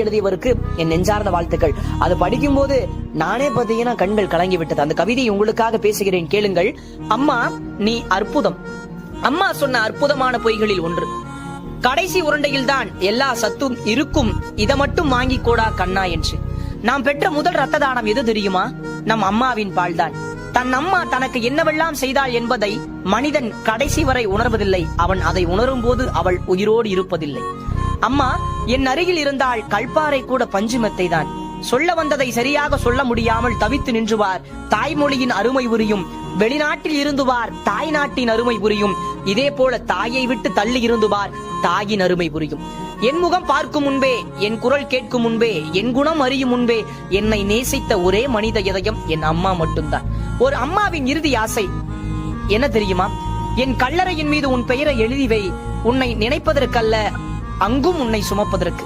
எழுதியவருக்கு என் நெஞ்சார்ந்த வாழ்த்துக்கள். அது படிக்கும் போது நானே பாத்தீங்கன்னா கண்கள் கலங்கி விட்டது. அந்த கவிதையை உங்களுக்காக பேசுகிறேன், கேளுங்கள். அம்மா நீ அற்புதம். அம்மா சொன்ன அற்புதமான பொய்களில் ஒன்று, கடைசி உருண்டையில் தான் எல்லா சத்தும் இருக்கும், இதை மட்டும் வாங்கி கோடா கண்ணா என்று. நாம் பெற்ற முதல் ரத்த தானம் எது தெரியுமா? நம் அம்மாவின் பால்தான். தன் அம்மா தனக்கு என்னவெல்லாம் செய்தாள் என்பதை மனிதன் கடைசி வரை உணர்வதில்லை. அவன் அதை உணரும் போது அவள் உயிரோடு இருப்பதில்லை. அம்மா என் அருகில் இருந்தால் கல்பாறை கூட பஞ்சுமெத்தை தான். சொல்ல வந்ததை சரியாக சொல்ல முடியாமல் தவித்து நின்றுவார். தாய்மொழியின் அருமை புரியும். வெளிநாட்டில் இருந்துவார் தாய் நாட்டின் அருமை புரியும். இதே போல தாயை விட்டு தள்ளி இருந்துவார் தாயின் அருமை புரியும். என் முகம் பார்க்கும் முன்பே, என் குரல் கேட்கும் முன்பே, என் குணம் அறியும் முன்பே என்னை நேசித்த ஒரே மனித இதயம் என் அம்மா மட்டும்தான். ஒரு அம்மாவின் இறுதி ஆசை என்ன தெரியுமா? என் கல்லறையின் மீது உன் பெயரை எழுதி வை, உன்னை நினைப்பதற்கல்ல, அங்கும் உன்னை சுமப்பதற்கு.